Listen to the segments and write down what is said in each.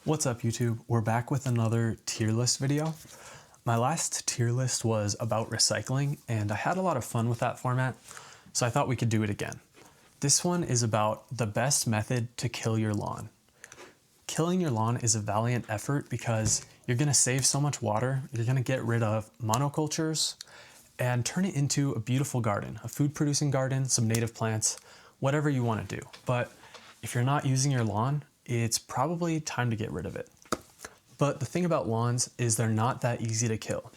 What's up YouTube? We're back with another tier list video. My last tier list was about recycling and I had a lot of fun with that format, so I thought we could do it again. This one is about the best method to kill your lawn. Killing your lawn is a valiant effort because you're going to save so much water, you're going to get rid of monocultures and turn it into a beautiful garden, a food producing garden, some native plants, whatever you want to do. But if you're not using your lawn, it's probably time to get rid of it. But the thing about lawns is they're not that easy to kill.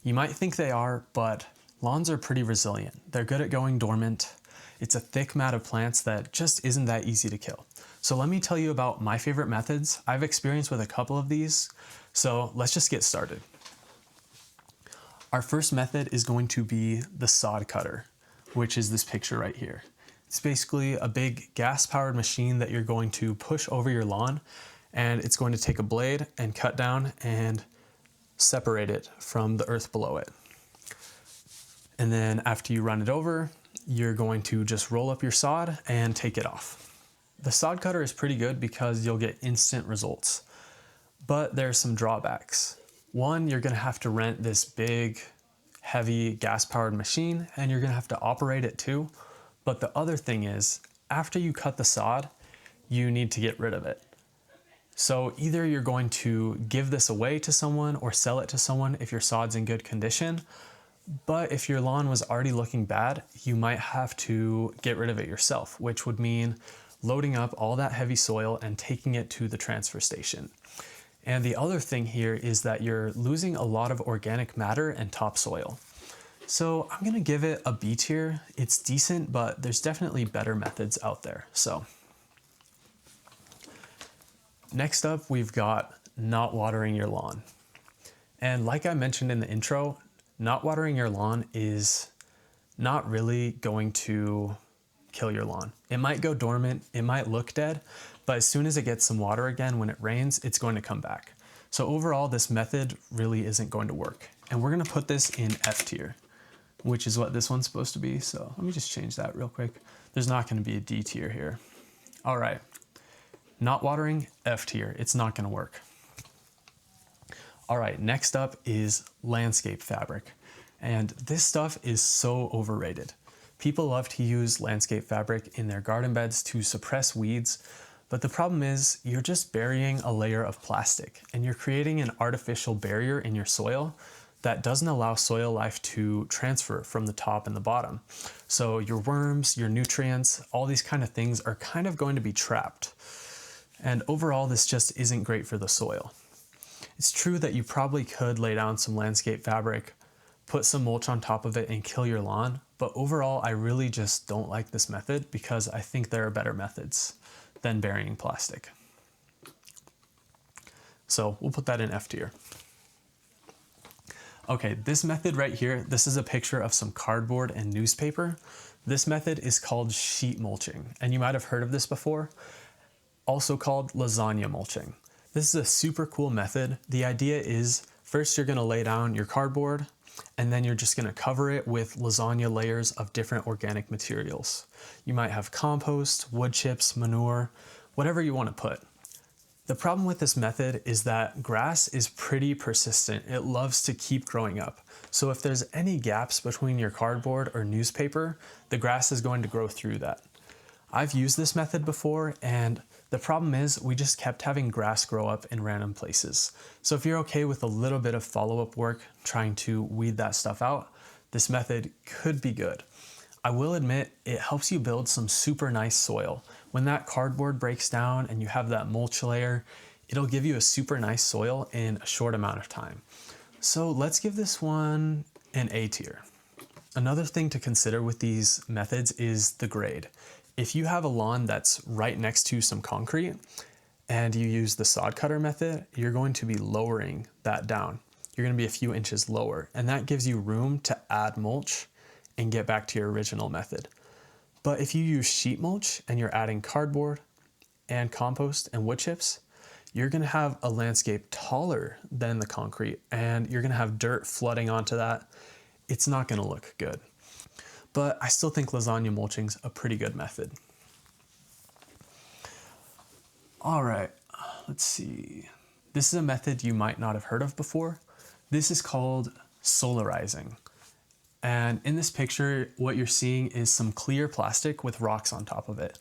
You might think they are, but lawns are pretty resilient. They're good at going dormant. It's a thick mat of plants that just isn't that easy to kill. So let me tell you about my favorite methods. I've experienced with a couple of these, so let's just get started. Our first method is going to be the sod cutter, which is this picture right here. It's basically a big gas-powered machine that you're going to push over your lawn, and it's going to take a blade and cut down and separate it from the earth below it. And then after you run it over, you're going to just roll up your sod and take it off. The sod cutter is pretty good because you'll get instant results, but there's some drawbacks. One, you're going to have to rent this big, heavy gas-powered machine, and you're going to have to operate it too. But the other thing is, after you cut the sod, you need to get rid of it. So either you're going to give this away to someone or sell it to someone if your sod's in good condition. But if your lawn was already looking bad, you might have to get rid of it yourself, which would mean loading up all that heavy soil and taking it to the transfer station. And the other thing here is that you're losing a lot of organic matter and topsoil. So I'm gonna give it a B tier. It's decent, but there's definitely better methods out there. So next up, we've got not watering your lawn. And like I mentioned in the intro, not watering your lawn is not really going to kill your lawn. It might go dormant, it might look dead, but as soon as it gets some water again, when it rains, it's going to come back. So overall, this method really isn't going to work. And we're gonna put this in F tier, which is what this one's supposed to be. So let me just change that real quick. There's not gonna be a D tier here. All right, not watering, F tier, it's not gonna work. All right, next up is landscape fabric. And this stuff is so overrated. People love to use landscape fabric in their garden beds to suppress weeds, but the problem is you're just burying a layer of plastic and you're creating an artificial barrier in your soil that doesn't allow soil life to transfer from the top and the bottom. So your worms, your nutrients, all these kind of things are kind of going to be trapped. And overall, this just isn't great for the soil. It's true that you probably could lay down some landscape fabric, put some mulch on top of it and kill your lawn, but overall, I really just don't like this method because I think there are better methods than burying plastic. So we'll put that in F tier. Okay, this method right here, this is a picture of some cardboard and newspaper. This method is called sheet mulching, and you might have heard of this before, also called lasagna mulching. This is a super cool method. The idea is first you're gonna lay down your cardboard, and then you're just gonna cover it with lasagna layers of different organic materials. You might have compost, wood chips, manure, whatever you wanna put. The problem with this method is that grass is pretty persistent. It loves to keep growing up. So if there's any gaps between your cardboard or newspaper, the grass is going to grow through that. I've used this method before, and the problem is we just kept having grass grow up in random places. So if you're okay with a little bit of follow-up work, trying to weed that stuff out, this method could be good. I will admit it helps you build some super nice soil. When that cardboard breaks down and you have that mulch layer, it'll give you a super nice soil in a short amount of time. So let's give this one an A tier. Another thing to consider with these methods is the grade. If you have a lawn that's right next to some concrete and you use the sod cutter method, you're going to be lowering that down. You're going to be a few inches lower, and that gives you room to add mulch and get back to your original method. But if you use sheet mulch and you're adding cardboard and compost and wood chips, you're gonna have a landscape taller than the concrete and you're gonna have dirt flooding onto that. It's not gonna look good. But I still think lasagna mulching's a pretty good method. All right, let's see. This is a method you might not have heard of before. This is called solarizing. And in this picture, what you're seeing is some clear plastic with rocks on top of it.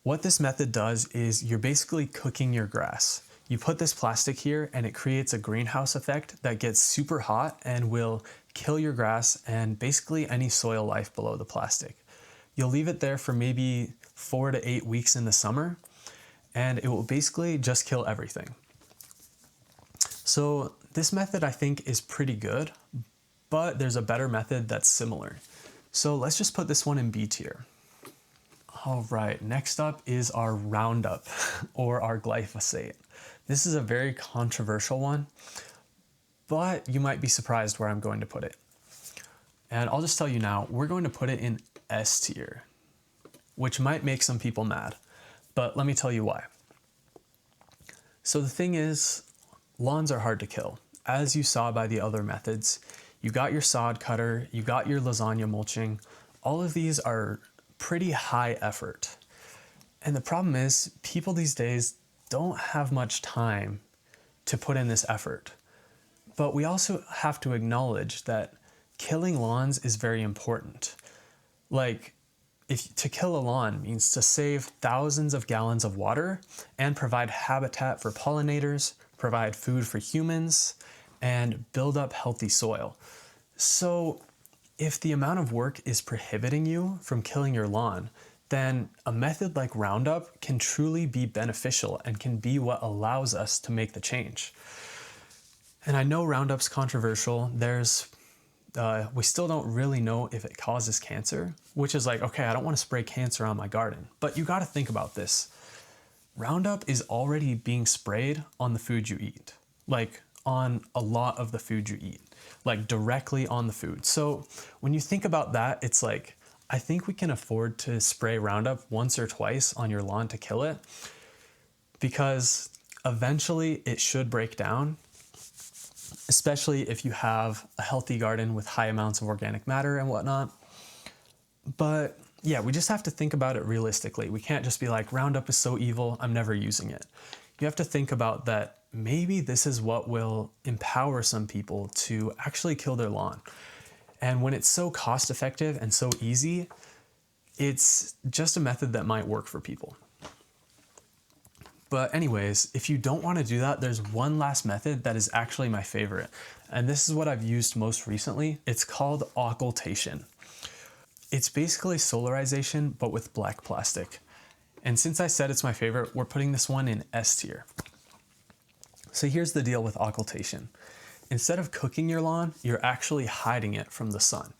What this method does is you're basically cooking your grass. You put this plastic here and it creates a greenhouse effect that gets super hot and will kill your grass and basically any soil life below the plastic. You'll leave it there for maybe 4 to 8 weeks in the summer, and it will basically just kill everything. So this method I think is pretty good, but there's a better method that's similar. So let's just put this one in B tier. All right, next up is our Roundup or our glyphosate. This is a very controversial one, but you might be surprised where I'm going to put it. And I'll just tell you now, we're going to put it in S tier, which might make some people mad, but let me tell you why. So the thing is, lawns are hard to kill. As you saw by the other methods, you got your sod cutter, you got your lasagna mulching. All of these are pretty high effort. And the problem is, people these days don't have much time to put in this effort. But we also have to acknowledge that killing lawns is very important. Like, if to kill a lawn means to save thousands of gallons of water and provide habitat for pollinators, provide food for humans, and build up healthy soil. So if the amount of work is prohibiting you from killing your lawn, then a method like Roundup can truly be beneficial and can be what allows us to make the change. And I know Roundup's controversial. We still don't really know if it causes cancer, which is like, okay, I don't want to spray cancer on my garden. But you got to think about this. Roundup is already being sprayed on the food you eat, like on a lot of the food you eat, like directly on the food. So when you think about that, it's like, I think we can afford to spray Roundup once or twice on your lawn to kill it, because eventually it should break down, especially if you have a healthy garden with high amounts of organic matter and whatnot. But yeah, we just have to think about it realistically. We can't just be like, Roundup is so evil, I'm never using it. You have to think about that maybe this is what will empower some people to actually kill their lawn. And when it's so cost effective and so easy, it's just a method that might work for people. But anyways, if you don't want to do that, there's one last method that is actually my favorite. And this is what I've used most recently. It's called occultation. It's basically solarization, but with black plastic. And since I said it's my favorite, we're putting this one in S tier. So here's the deal with occultation. Instead of cooking your lawn, you're actually hiding it from the sun.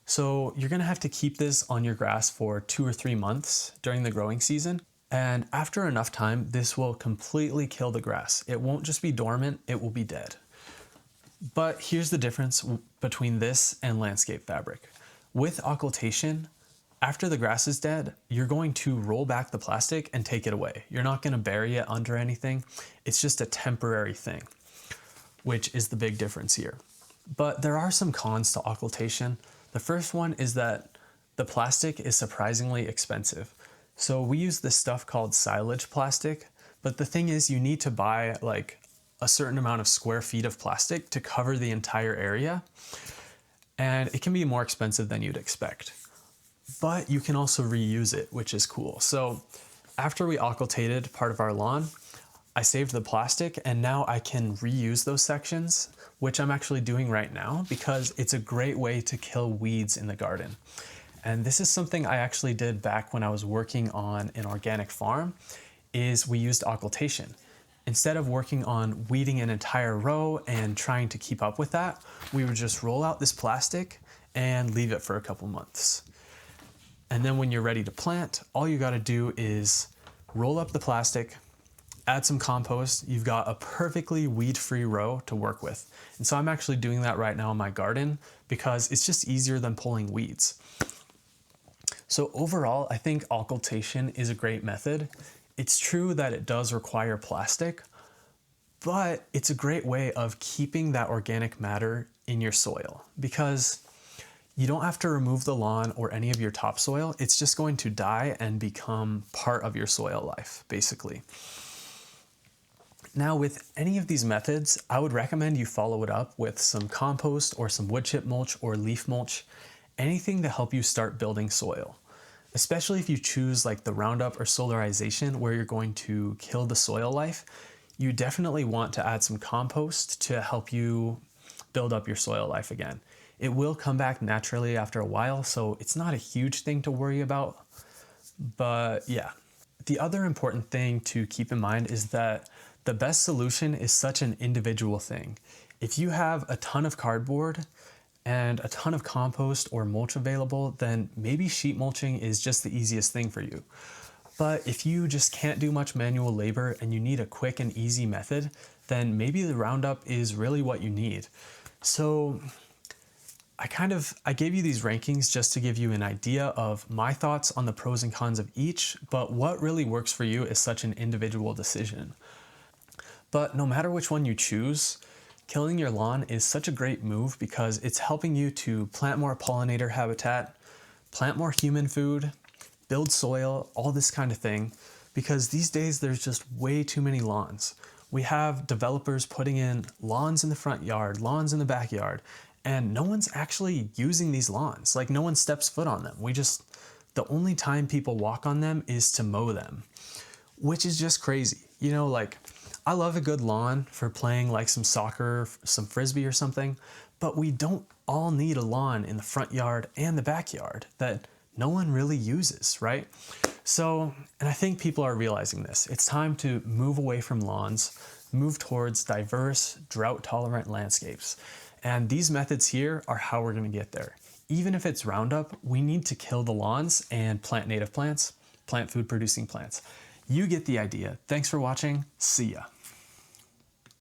So you're gonna have to keep this on your grass for 2 or 3 months during the growing season. And after enough time, this will completely kill the grass. It won't just be dormant, it will be dead. But here's the difference between this and landscape fabric. With occultation, after the grass is dead, you're going to roll back the plastic and take it away. You're not gonna bury it under anything. It's just a temporary thing, which is the big difference here. But there are some cons to occultation. The first one is that the plastic is surprisingly expensive. So we use this stuff called silage plastic, but the thing is you need to buy like a certain amount of square feet of plastic to cover the entire area. And it can be more expensive than you'd expect. But you can also reuse it, which is cool. So after we occultated part of our lawn, I saved the plastic and now I can reuse those sections, which I'm actually doing right now because it's a great way to kill weeds in the garden. And this is something I actually did back when I was working on an organic farm, is we used occultation. Instead of working on weeding an entire row and trying to keep up with that, we would just roll out this plastic and leave it for a couple months. And then when you're ready to plant, all you gotta do is roll up the plastic, add some compost, you've got a perfectly weed-free row to work with. And so I'm actually doing that right now in my garden because it's just easier than pulling weeds. So overall, I think occultation is a great method. It's true that it does require plastic, but it's a great way of keeping that organic matter in your soil because you don't have to remove the lawn or any of your topsoil. It's just going to die and become part of your soil life, basically. Now, with any of these methods, I would recommend you follow it up with some compost or some wood chip mulch or leaf mulch, anything to help you start building soil. Especially if you choose like the Roundup or solarization where you're going to kill the soil life, you definitely want to add some compost to help you build up your soil life again. It will come back naturally after a while, so it's not a huge thing to worry about. But yeah, the other important thing to keep in mind is that the best solution is such an individual thing. If you have a ton of cardboard and a ton of compost or mulch available, then maybe sheet mulching is just the easiest thing for you. But if you just can't do much manual labor and you need a quick and easy method, then maybe the Roundup is really what you need. So I gave you these rankings just to give you an idea of my thoughts on the pros and cons of each, but what really works for you is such an individual decision. But no matter which one you choose, killing your lawn is such a great move because it's helping you to plant more pollinator habitat, plant more human food, build soil, all this kind of thing, because these days there's just way too many lawns. We have developers putting in lawns in the front yard, lawns in the backyard, and no one's actually using these lawns. Like no one steps foot on them. The only time people walk on them is to mow them, which is just crazy. You know, like I love a good lawn for playing like some soccer, some frisbee or something, but we don't all need a lawn in the front yard and the backyard that no one really uses, right? So, and I think people are realizing this. It's time to move away from lawns, move towards diverse, drought-tolerant landscapes. And these methods here are how we're gonna get there. Even if it's Roundup, we need to kill the lawns and plant native plants, plant food-producing plants. You get the idea. Thanks for watching. See ya.